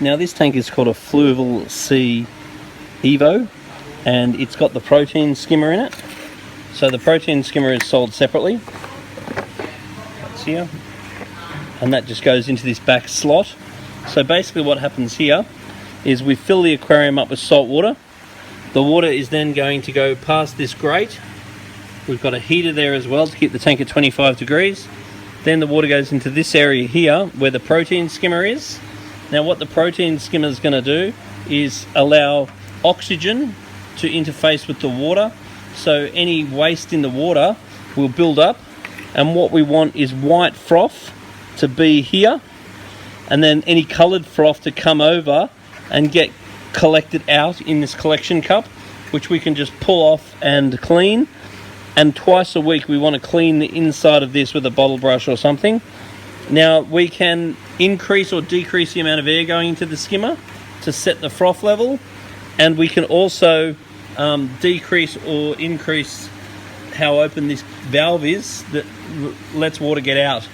Now this tank is called a Fluval Evo, and it's got the protein skimmer in it. So the protein skimmer is sold separately. That's here. And that just goes into this back slot. So basically what happens here is we fill the aquarium up with salt water. The water is then going to go past this grate. We've got a heater there as well to keep the tank at 25 degrees. Then the water goes into this area here where the protein skimmer is. Now what the protein skimmer is going to do is allow oxygen to interface with the water, so any waste in the water will build up, and what we want is white froth to be here, and then any coloured froth to come over and get collected out in this collection cup, which we can just pull off and clean. And twice a week we want to clean the inside of this with a bottle brush or something. Now we can increase or decrease the amount of air going into the skimmer to set the froth level, and we can also decrease or increase how open this valve is that lets water get out.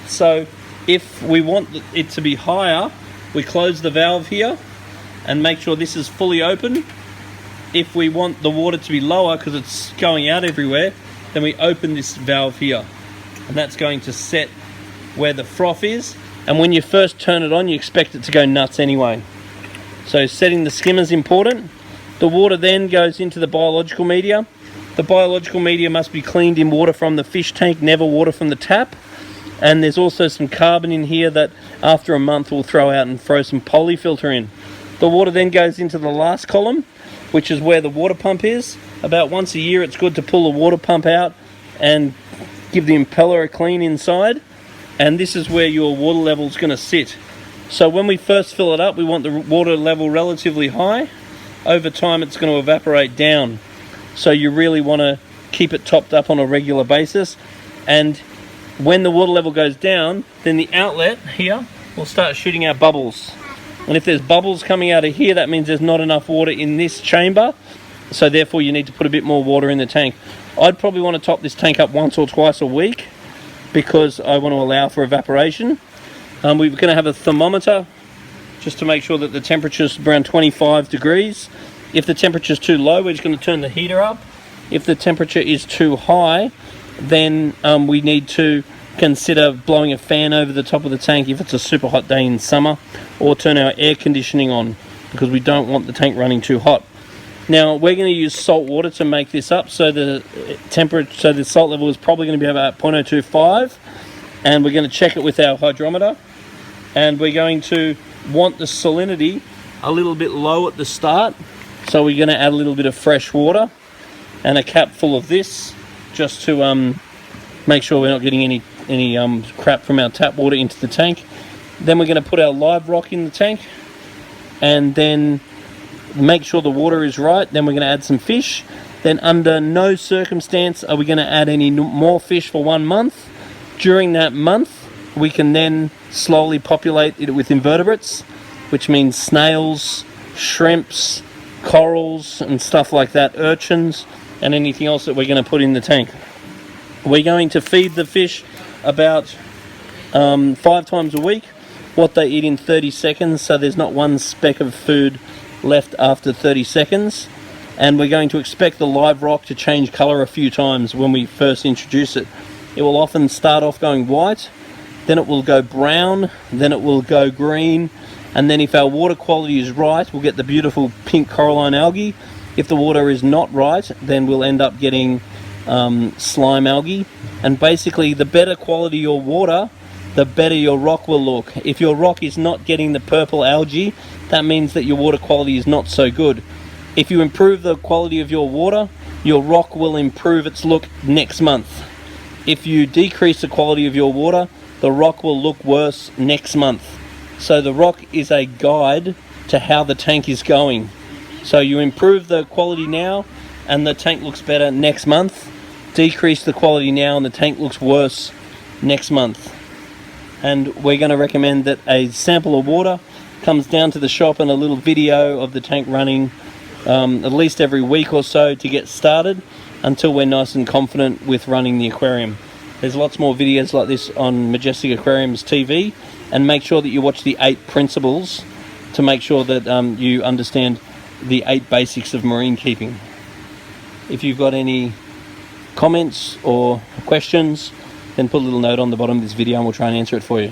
So if we want it to be higher, we close the valve here and make sure this is fully open. If we want the water to be lower because it's going out everywhere, then we open this valve here, and that's going to set where the froth is. And when you first turn it on, you expect it to go nuts anyway. So setting the skimmer is important. The water then goes into the biological media. The biological media must be cleaned in water from the fish tank, never water from the tap. And there's also some carbon in here that after a month we'll throw out and throw some polyfilter in. The water then goes into the last column, which is where the water pump is. About once a year it's good to pull the water pump out and give the impeller a clean inside. And this is where your water level is going to sit. So when we first fill it up, we want the water level relatively high. Over time it's going to evaporate down. So you really want to keep it topped up on a regular basis. And when the water level goes down, then the outlet here will start shooting out bubbles. And if there's bubbles coming out of here, that means there's not enough water in this chamber. So therefore you need to put a bit more water in the tank. I'd probably want to top this tank up once or twice a week because I want to allow for evaporation. We're going to have a thermometer just to make sure that the temperature is around 25 degrees. If the temperature is too low, we're just going to turn the heater up. If the temperature is too high, then we need to consider blowing a fan over the top of the tank if it's a super hot day in summer, or turn our air conditioning on because we don't want the tank running too hot. Now we're going to use salt water to make this up, so the temperature, so the salt level is probably going to be about 0.025, and we're going to check it with our hydrometer, and we're going to want the salinity a little bit low at the start, so we're going to add a little bit of fresh water and a cap full of this just to make sure we're not getting any crap from our tap water into the tank. Then we're going to put our live rock in the tank and then make sure the water is right. Then we're going to add some fish. Then under no circumstance are we going to add any more fish for 1 month. During that month we can then slowly populate it with invertebrates, which means snails, shrimps, corals and stuff like that, urchins and anything else that we're going to put in the tank. We're going to feed the fish about 5 times a week, what they eat in 30 seconds, so there's not one speck of food left after 30 seconds. And we're going to expect the live rock to change colour a few times when we first introduce it. It will often start off going white, then it will go brown, then it will go green, and then if our water quality is right, we'll get the beautiful pink coralline algae. If the water is not right, then we'll end up getting slime algae. And basically the better quality your water, the better your rock will look. If your rock is not getting the purple algae, that means that your water quality is not so good. If you improve the quality of your water, your rock will improve its look next month. If you decrease the quality of your water, the rock will look worse next month. So the rock is a guide to how the tank is going. So you improve the quality now and the tank looks better next month. Decrease the quality now and the tank looks worse next month. And we're going to recommend that a sample of water comes down to the shop and a little video of the tank running at least every week or so to get started until we're nice and confident with running the aquarium. There's lots more videos like this on Majestic Aquariums TV, and make sure that you watch the 8 principles to make sure that you understand the 8 basics of marine keeping. If you've got any comments or questions, then put a little note on the bottom of this video and we'll try and answer it for you.